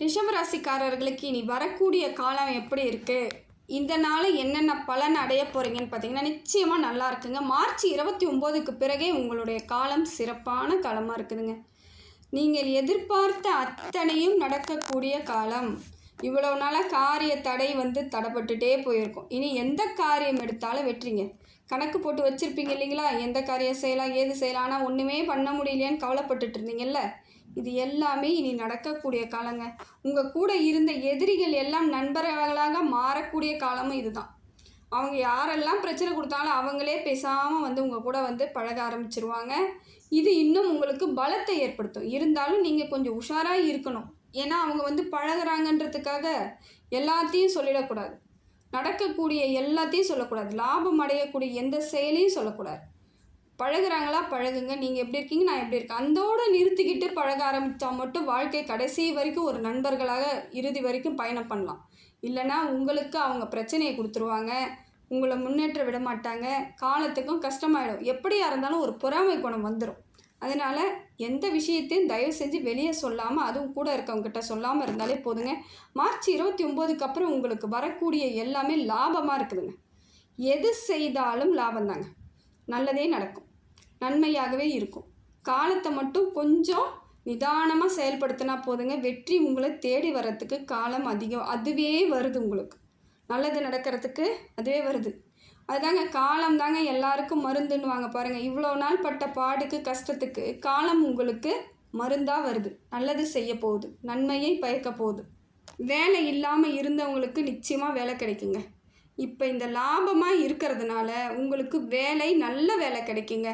ரிஷபராசிக்காரர்களுக்கு இனி வரக்கூடிய காலம் எப்படி இருக்குது, இந்த நாள் என்னென்ன பலன் அடைய போகிறீங்கன்னு பார்த்தீங்கன்னா நிச்சயமாக நல்லா இருக்குங்க. மார்ச் 29க்கு பிறகே உங்களுடைய காலம் சிறப்பான காலமாக இருக்குதுங்க. நீங்கள் எதிர்பார்த்த அத்தனையும் நடக்கக்கூடிய காலம். இவ்வளோ நாளாக காரிய தடை தடைப்பட்டுட்டே போயிருக்கும். இனி எந்த காரியம் எடுத்தாலும் வெற்றிங்க. கணக்கு போட்டு வச்சுருப்பீங்க இல்லைங்களா, எந்த காரியம் செய்யலாம் ஏது செய்யலாம், ஆனால் ஒன்றுமே பண்ண முடியலையான்னு கவலைப்பட்டுட்டு இருந்தீங்கல்ல, இது எல்லாமே இனி நடக்கக்கூடிய காலங்க. உங்கள் கூட இருந்த எதிரிகள் எல்லாம் நண்பர்களாக மாறக்கூடிய காலமும் இதுதான். அவங்க யாரெல்லாம் பிரச்சனை கொடுத்தாலும் அவங்களே பேசாமல் உங்கள் கூட பழக ஆரம்பிச்சிருவாங்க. இது இன்னும் உங்களுக்கு பலத்தை ஏற்படுத்தும். இருந்தாலும் நீங்கள் கொஞ்சம் உஷாராக இருக்கணும். ஏன்னா அவங்க பழகுறாங்கன்றதுக்காக எல்லாத்தையும் சொல்லிடக்கூடாது. நடக்கக்கூடிய எல்லாத்தையும் சொல்லக்கூடாது. லாபம் அடையக்கூடிய எந்த செயலையும் சொல்லக்கூடாது. பழகுறாங்களா பழகுங்க, நீங்கள் எப்படி இருக்கீங்க நான் எப்படி இருக்கேன், அந்தோடு நிறுத்திக்கிட்டு பழக ஆரம்பித்தா மட்டும் வாழ்க்கை கடைசி வரைக்கும் ஒரு நண்பர்களாக இறுதி வரைக்கும் பயணம் பண்ணலாம். இல்லைனா உங்களுக்கு அவங்க பிரச்சனையை கொடுத்துருவாங்க, உங்களை முன்னேற்ற விட மாட்டாங்க, காலத்துக்கும் கஷ்டமாயிடும். எப்படியா இருந்தாலும் ஒரு பொறாமை குணம் வந்துடும். அதனால் எந்த விஷயத்தையும் தயவு செஞ்சு வெளியே சொல்லாமல், அதுவும் கூட இருக்கவங்ககிட்ட சொல்லாமல் இருந்தாலே போதுங்க. மார்ச் 29க்கு அப்புறம் உங்களுக்கு வரக்கூடிய எல்லாமே லாபமாக இருக்குதுங்க. எது செய்தாலும் லாபம்தாங்க. நல்லதே நடக்கும், நன்மையாகவே இருக்கும். காலத்தை மட்டும் கொஞ்சம் நிதானமாக செயல்படுத்தினா போதுங்க. வெற்றி உங்களை தேடி வர்றதுக்கு காலம் அதிகம். அதுவே வருது. உங்களுக்கு நல்லது நடக்கிறதுக்கு அதுவே வருது. அதுதாங்க காலம் தாங்க எல்லாருக்கும் மருந்துன்னுவாங்க பாருங்கள். இவ்வளோ நாள் பட்ட பாடுக்கு கஷ்டத்துக்கு காலம் உங்களுக்கு மருந்தாக வருது. நல்லது செய்ய போகுது, நன்மையை பயக்க போகுது. வேலை இல்லாமல் இருந்தவங்களுக்கு நிச்சயமாக வேலை கிடைக்குங்க. இப்போ இந்த லாபமாக இருக்கிறதுனால உங்களுக்கு வேலை, நல்ல வேலை கிடைக்குங்க.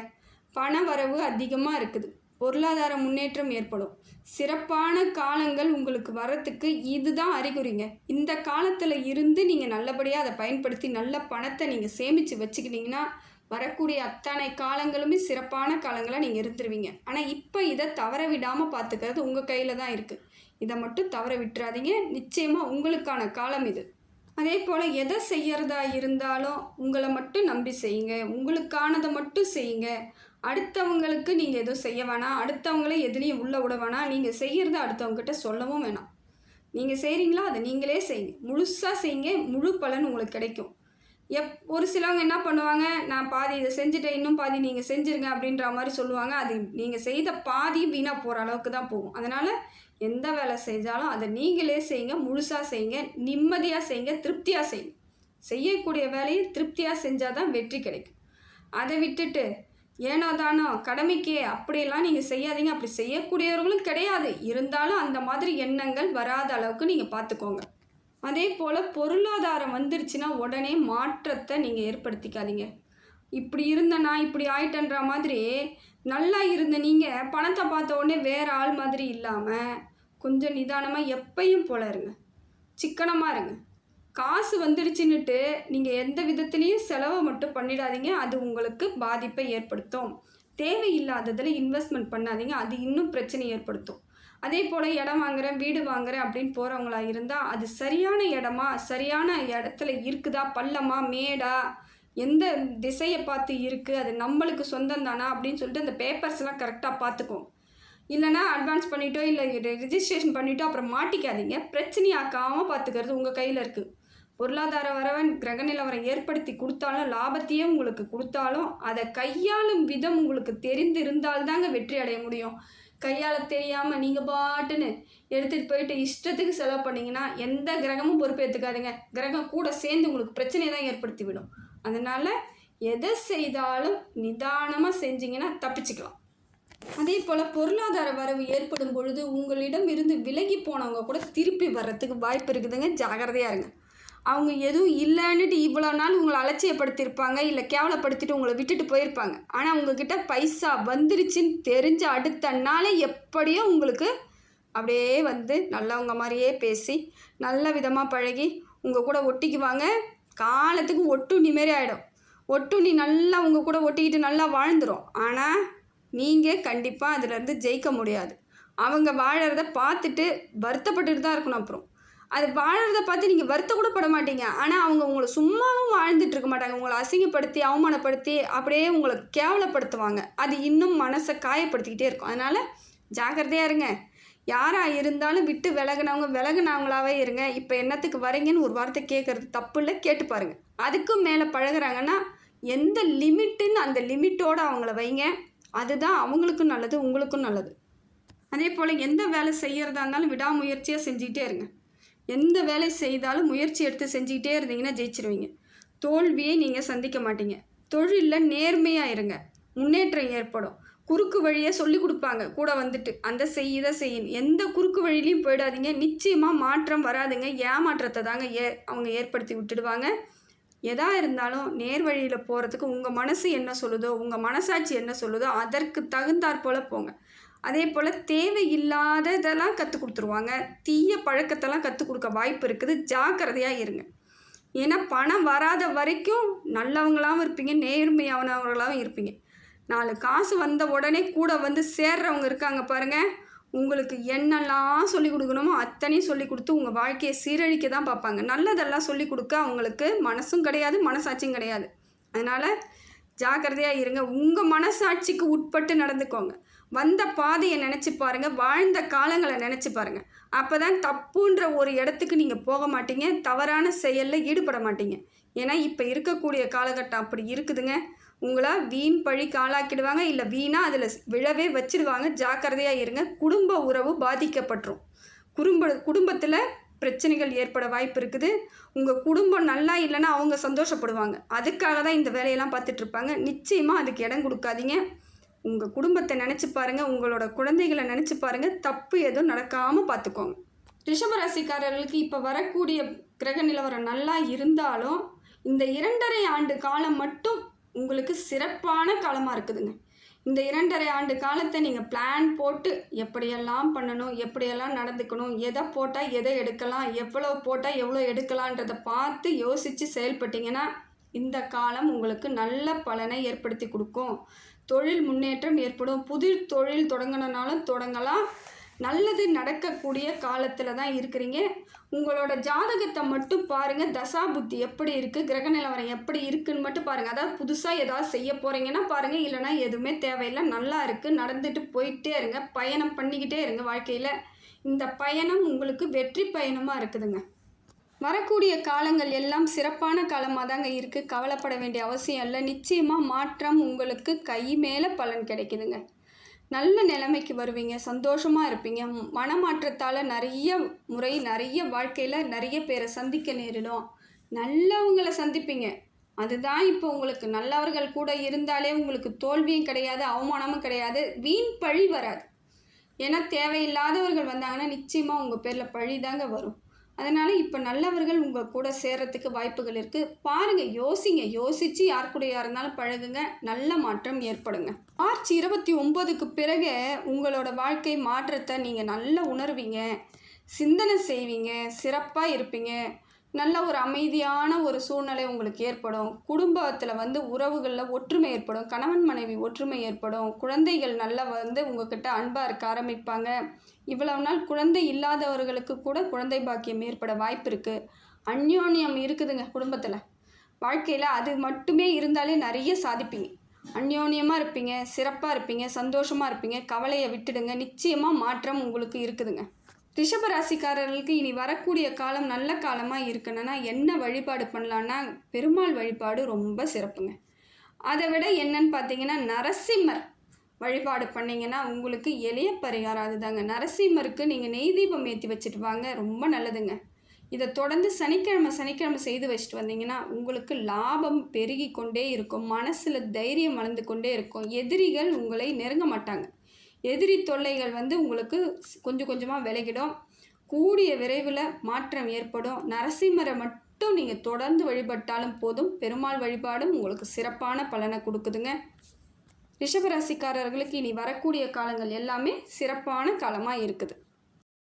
பண வரவு அதிகமாக இருக்குது. பொருளாதார முன்னேற்றம் ஏற்படும். சிறப்பான காலங்கள் உங்களுக்கு வரத்துக்கு இதுதான் அறிகுறிங்க. இந்த காலத்தில் இருந்து நீங்கள் நல்லபடியாக அதை பயன்படுத்தி நல்ல பணத்தை நீங்கள் சேமித்து வச்சுக்கிட்டிங்கன்னா வரக்கூடிய அத்தனை காலங்களுமே சிறப்பான காலங்களாக நீங்கள் இருந்துருவீங்க. ஆனால் இப்போ இதை தவற விடாமல் பார்த்துக்கிறது உங்கள் கையில் தான் இருக்குது. இதை மட்டும் தவற விட்டுறாதீங்க. நிச்சயமாக உங்களுக்கான காலம் இது. அதே போல் எதை செய்கிறதா இருந்தாலும் உங்களை மட்டும் நம்பி செய்யுங்க. உங்களுக்கானதை மட்டும் செய்யுங்க. அடுத்தவங்களுக்கு நீங்கள் எதுவும் செய்ய வேணாம். அடுத்தவங்களே எதுலேயும் உள்ள விட வேணாம். நீங்கள் செய்கிறத அடுத்தவங்ககிட்ட சொல்லவும் வேணாம். நீங்கள் செய்கிறீங்களா அதை நீங்களே செய்யுங்க. முழுசாக செய்யுங்க. முழு பலன் உங்களுக்கு கிடைக்கும். ஒரு சிலவங்க என்ன பண்ணுவாங்க, நான் பாதி இதை செஞ்சுட்டேன், இன்னும் பாதி நீங்கள் செஞ்சுருங்க அப்படின்ற மாதிரி சொல்லுவாங்க. அது நீங்கள் செய்த பாதி வீணாக போகிற அளவுக்கு தான் போகும். அதனால் எந்த வேலை செஞ்சாலும் அதை நீங்களே செய்யுங்க. முழுசாக செய்யுங்க. நிம்மதியாக செய்யுங்க. திருப்தியாக செய்யுங்க. செய்யக்கூடிய வேலையை திருப்தியாக செஞ்சால் தான் வெற்றி கிடைக்கும். அதை விட்டுட்டு ஏனோ தானோ கடமைக்கே அப்படியெல்லாம் நீங்கள் செய்யாதீங்க. அப்படி செய்யக்கூடியவர்களும் கிடையாது. இருந்தாலும் அந்த மாதிரி எண்ணங்கள் வராத அளவுக்கு நீங்கள் பார்த்துக்கோங்க. அதே போல் பொருளாதாரம் வந்துருச்சுன்னா உடனே மாற்றத்தை நீங்கள் ஏற்படுத்திக்காதீங்க. இப்படி இருந்தேன்னா இப்படி ஆயிட்டன்ற மாதிரி நல்லா இருந்த நீங்கள் பணத்தை பார்த்த உடனே வேறு ஆள் மாதிரி இல்லாமல் கொஞ்சம் நிதானமாக எப்பையும் போல இருங்க. சிக்கனமாக இருங்க. காசு வந்துடுச்சுன்னுட்டு நீங்கள் எந்த விதத்துலேயும் செலவை மட்டும் பண்ணிடாதீங்க. அது உங்களுக்கு பாதிப்பை ஏற்படுத்தும். தேவையில்லாததில் இன்வெஸ்ட்மெண்ட் பண்ணாதீங்க. அது இன்னும் பிரச்சனை ஏற்படுத்தும். அதே போல் இடம் வாங்குகிறேன், வீடு வாங்குகிறேன் அப்படின்னு போகிறவங்களா இருந்தால் அது சரியான இடமா, சரியான இடத்துல இருக்குதா, பள்ளமா மேடா, எந்த திசையை பார்த்து இருக்குது, அது நம்மளுக்கு சொந்தம் தானா அப்படின்னு சொல்லிட்டு அந்த பேப்பர்ஸ்லாம் கரெக்டாக பார்த்துக்கும். இல்லைனா அட்வான்ஸ் பண்ணிட்டோ இல்லை ரிஜிஸ்ட்ரேஷன் பண்ணிட்டோ அப்புறம் மாட்டிக்காதீங்க. பிரச்சனையாக்காமல் பார்த்துக்கிறது உங்கள் கையில் இருக்குது. பொருளாதார வரவன் கிரக நிலவரம் ஏற்படுத்தி கொடுத்தாலும் லாபத்தையே உங்களுக்கு கொடுத்தாலும் அதை கையாளும் விதம் உங்களுக்கு தெரிந்திருந்தால்தாங்க வெற்றி அடைய முடியும். கையால் தெரியாமல் நீங்கள் பாட்டுன்னு எடுத்துகிட்டு போயிட்டு இஷ்டத்துக்கு செலவு பண்ணிங்கன்னா எந்த கிரகமும் பொறுப்பேற்றுக்காதுங்க. கிரகம் கூட சேர்ந்து உங்களுக்கு பிரச்சனையை தான் ஏற்படுத்தி விடும். அதனால் எதை செய்தாலும் நிதானமாக செஞ்சிங்கன்னா தப்பிச்சுக்கலாம். அதே போல் பொருளாதார வரவு ஏற்படும் பொழுது உங்களிடம் இருந்து விலகி போனவங்க கூட திருப்பி வர்றதுக்கு வாய்ப்பு இருக்குதுங்க. ஜாகிரதையாக இருங்க. அவங்க எதுவும் இல்லைன்னுட்டு இவ்வளோ நாள் உங்களை அலட்சியப்படுத்தியிருப்பாங்க, இல்லை கேவலப்படுத்திட்டு உங்களை விட்டுட்டு போயிருப்பாங்க. ஆனால் உங்ககிட்ட பைசா வந்துருச்சுன்னு தெரிஞ்ச அடுத்த நாளே எப்படியோ உங்களுக்கு அப்படியே நல்லவங்க மாதிரியே பேசி நல்ல விதமாக பழகி உங்கள் கூட ஒட்டிக்குவாங்க. காலத்துக்கு ஒட்டுண்ணி மாரி ஆகிடும். ஒட்டுண்ணி நல்லா உங்கள் கூட ஒட்டிக்கிட்டு நல்லா வாழ்ந்துடும். ஆனால் நீங்கள் கண்டிப்பாக அதிலேருந்து ஜெயிக்க முடியாது. அவங்க வாழறத பார்த்துட்டு வருத்தப்பட்டுட்டு தான் இருக்கணும். அப்புறம் அது வாழறதை பார்த்து நீங்கள் வருத்த கூட பட மாட்டீங்க. ஆனால் அவங்க உங்களை சும்மாவும் வாழ்ந்துட்டு இருக்க மாட்டாங்க. உங்களை அசிங்கப்படுத்தி அவமானப்படுத்தி அப்படியே உங்களை கேவலப்படுத்துவாங்க. அது இன்னும் மனசை காயப்படுத்திக்கிட்டே இருக்கும். அதனால் ஜாக்கிரதையாக இருங்க. யாராக இருந்தாலும் விட்டு விலகுனவங்களாவே இருங்க. இப்போ என்னத்துக்கு வரீங்கன்னு ஒரு வார்த்தை கேட்குறது தப்பு இல்லை, கேட்டு பாருங்கள். அதுக்கும் மேலே பழகுறாங்கன்னா எந்த லிமிட்டுன்னு அந்த லிமிட்டோடு அவங்கள வைங்க. அதுதான் அவங்களுக்கும் நல்லது, உங்களுக்கும் நல்லது. அதே போல் எந்த வேலை செய்கிறதா இருந்தாலும் விடாமுயற்சியாக செஞ்சுக்கிட்டே இருங்க. எந்த வேலை செய்தாலும் முயற்சி எடுத்து செஞ்சுக்கிட்டே இருந்தீங்கன்னா ஜெயிச்சிருவீங்க. தோல்வியை நீங்கள் சந்திக்க மாட்டீங்க. தொழிலில் நேர்மையாக இருங்க, முன்னேற்றம் ஏற்படும். குறுக்கு வழியை சொல்லி கொடுப்பாங்க கூட வந்துட்டு, அந்த இதை செய்யணும். எந்த குறுக்கு வழியிலையும் போயிடாதீங்க, நிச்சயமாக மாற்றம் வராதுங்க. ஏமாற்றத்தை தாங்க அவங்க ஏற்படுத்தி விட்டுடுவாங்க. எதாக இருந்தாலும் நேர் வழியில் போகிறதுக்கு உங்கள் மனசு என்ன சொல்லுதோ, உங்கள் மனசாட்சி என்ன சொல்லுதோ அதற்கு தகுந்தாற் போல் போங்க. அதே போல் தேவையில்லாததெல்லாம் கற்றுக் கொடுத்துருவாங்க. தீய பழக்கத்தெல்லாம் கற்றுக் கொடுக்க வாய்ப்பு இருக்குது. ஜாக்கிரதையாக இருங்க. ஏன்னா பணம் வராத வரைக்கும் நல்லவங்களாகவும் இருப்பீங்க, நேர்மையானவர்களாகவும் இருப்பீங்க. 4 காசு வந்த உடனே கூட வந்து சேர்றவங்க இருக்காங்க பாருங்கள். உங்களுக்கு என்னெல்லாம் சொல்லிக் கொடுக்கணுமோ அத்தனையும் சொல்லிக் கொடுத்து உங்கள் வாழ்க்கையை சீரழிக்க தான் பார்ப்பாங்க. நல்லதெல்லாம் சொல்லிக் கொடுக்க அவங்களுக்கு மனசும் கிடையாது, மனசாட்சியும் கிடையாது. அதனால் ஜாக்கிரதையாக இருங்க. உங்கள் மனசாட்சிக்கு உட்பட்டு நடந்துக்கோங்க. வந்த பாதையை நினச்சி பாருங்கள், வாழ்ந்த காலங்களை நினச்சி பாருங்கள். அப்போ தான் தப்புன்ற ஒரு இடத்துக்கு நீங்கள் போக மாட்டீங்க, தவறான செயலில் ஈடுபட மாட்டீங்க. ஏன்னா இப்போ இருக்கக்கூடிய காலகட்டம் அப்படி இருக்குதுங்க. உங்களை வீண் பழிக்கு ஆளாக்கிடுவாங்க, இல்லை வீணாக அதில் விழவே வச்சிடுவாங்க. ஜாக்கிரதையாக இருங்க. குடும்ப உறவு பாதிக்கப்பட்டுரும். குடும்பத்தில் பிரச்சனைகள் ஏற்பட வாய்ப்பு இருக்குது. உங்கள் குடும்பம் நல்லா இல்லைன்னா அவங்க சந்தோஷப்படுவாங்க. அதுக்காக தான் இந்த வேலையெல்லாம் பார்த்துட்ருப்பாங்க. நிச்சயமாக அதுக்கு இடம் கொடுக்காதீங்க. உங்கள் குடும்பத்தை நினச்சி பாருங்கள், உங்களோட குழந்தைகளை நினச்சி பாருங்கள். தப்பு எதுவும் நடக்காமல் பார்த்துக்கோங்க. ரிஷபராசிக்காரர்களுக்கு இப்போ வரக்கூடிய கிரக நிலவரம் நல்லா இருந்தாலும் இந்த 2.5 ஆண்டு காலம் மட்டும் உங்களுக்கு சிறப்பான காலமாக இருக்குதுங்க. இந்த 2.5 ஆண்டு காலத்தை நீங்கள் பிளான் போட்டு எப்படியெல்லாம் பண்ணணும், எப்படியெல்லாம் நடந்துக்கணும், எதை போட்டால் எதை எடுக்கலாம், எவ்வளோ போட்டால் எவ்வளோ எடுக்கலான்றதை பார்த்து யோசித்து செயல்பட்டிங்கன்னா இந்த காலம் உங்களுக்கு நல்ல பலனை ஏற்படுத்தி கொடுக்கும். தொழில் முன்னேற்றம் ஏற்படும். புது தொழில் தொடங்கினாலும் தொடங்கலாம். நல்லது நடக்கக்கூடிய காலத்தில் தான் இருக்கிறீங்க. உங்களோட ஜாதகத்தை மட்டும் பாருங்கள். தசா புத்தி எப்படி இருக்குது, கிரக நிலவரம் எப்படி இருக்குதுன்னு மட்டும் பாருங்கள். அதாவது புதுசாக ஏதாவது செய்ய போகிறீங்கன்னா பாருங்கள், இல்லைனா எதுவுமே தேவையில்லை, நல்லா இருக்குது, நடந்துட்டு போயிட்டே இருங்க, பயணம் பண்ணிக்கிட்டே இருங்க. வாழ்க்கையில் இந்த பயணம் உங்களுக்கு வெற்றி பயணமாக இருக்குதுங்க. வரக்கூடிய காலங்கள் எல்லாம் சிறப்பான காலமாக தாங்க இருக்குது. கவலைப்பட வேண்டிய அவசியம் இல்லை. நிச்சயமாக மாற்றம் உங்களுக்கு கை மேலே பலன் கிடைக்குதுங்க. நல்ல நிலைமைக்கு வருவீங்க, சந்தோஷமாக இருப்பீங்க. மனமாற்றத்தால் நிறைய வாழ்க்கையில் நிறைய பேரை சந்திக்க நேரிடும். நல்லவங்களை சந்திப்பீங்க. அதுதான் இப்போ உங்களுக்கு. நல்லவர்கள் கூட இருந்தாலே உங்களுக்கு தோல்வியும் கிடையாது, அவமானமும் கிடையாது, வீண் பழி வராது. ஏன்னா தேவையில்லாதவர்கள் வந்தாங்கன்னா நிச்சயமாக உங்கள் பேரில் பழி தாங்க வரும். அதனால் இப்போ நல்லவர்கள் உங்கள் கூட சேர்கிறதுக்கு வாய்ப்புகள் இருக்குது. பாருங்கள், யோசித்து யார் கூடயா இருந்தாலும் பழகுங்க. நல்ல மாற்றம் ஏற்படுங்க. மார்ச் 29க்கு பிறகு உங்களோட வாழ்க்கை மாற்றத்தை நீங்கள் நல்லா உணர்வீங்க, சிந்தனை செய்வீங்க, சிறப்பாக இருப்பீங்க. நல்ல ஒரு அமைதியான ஒரு சூழ்நிலை உங்களுக்கு ஏற்படும். குடும்பத்தில் உறவுகளில் ஒற்றுமை ஏற்படும். கணவன் மனைவி ஒற்றுமை ஏற்படும். குழந்தைகள் நல்லா உங்ககிட்ட அன்பாக இருக்க ஆரம்பிப்பாங்க. இவ்வளவு நாள் குழந்தை இல்லாதவர்களுக்கு கூட குழந்தை பாக்கியம் ஏற்பட வாய்ப்பு இருக்குது. அந்யோன்யம் இருக்குதுங்க குடும்பத்தில். வாழ்க்கையில் அது மட்டுமே இருந்தாலே நிறைய சாதிப்பீங்க. அந்யோன்யமாக இருப்பீங்க, சிறப்பாக இருப்பீங்க, சந்தோஷமாக இருப்பீங்க. கவலையை விட்டுடுங்க. நிச்சயமாக மாற்றம் உங்களுக்கு இருக்குதுங்க. ரிஷபராசிக்காரர்களுக்கு இனி வரக்கூடிய காலம் நல்ல காலமாக இருக்கணும்னா என்ன வழிபாடு பண்ணலான்னா, பெருமாள் வழிபாடு ரொம்ப சிறப்புங்க. அதை விட என்னன்னு பார்த்தீங்கன்னா, நரசிம்மர் வழிபாடு பண்ணிங்கன்னா உங்களுக்கு எளிய பரிகாரம் அதுதாங்க. நரசிம்மருக்கு நீங்கள் நெய் தீபம் ஏற்றி வச்சுட்டு வாங்க, ரொம்ப நல்லதுங்க. இதை தொடர்ந்து சனிக்கிழமை செய்து வச்சுட்டு வந்தீங்கன்னா உங்களுக்கு லாபம் பெருகி கொண்டே இருக்கும். மனசில் தைரியம் வளர்ந்து கொண்டே இருக்கும். எதிரிகள் உங்களை நெருங்க மாட்டாங்க. எதிரி தொல்லைகள் உங்களுக்கு கொஞ்சம் கொஞ்சமாக விலகிடும். கூடிய விரைவில் மாற்றம் ஏற்படும். நரசிம்மரை மட்டும் நீங்கள் தொடர்ந்து வழிபட்டாலும் போதும். பெருமாள் வழிபாடும் உங்களுக்கு சிறப்பான பலனை கொடுக்குதுங்க. ரிஷபராசிக்காரர்களுக்கு இனி வரக்கூடிய காலங்கள் எல்லாமே சிறப்பான காலமாக இருக்குது.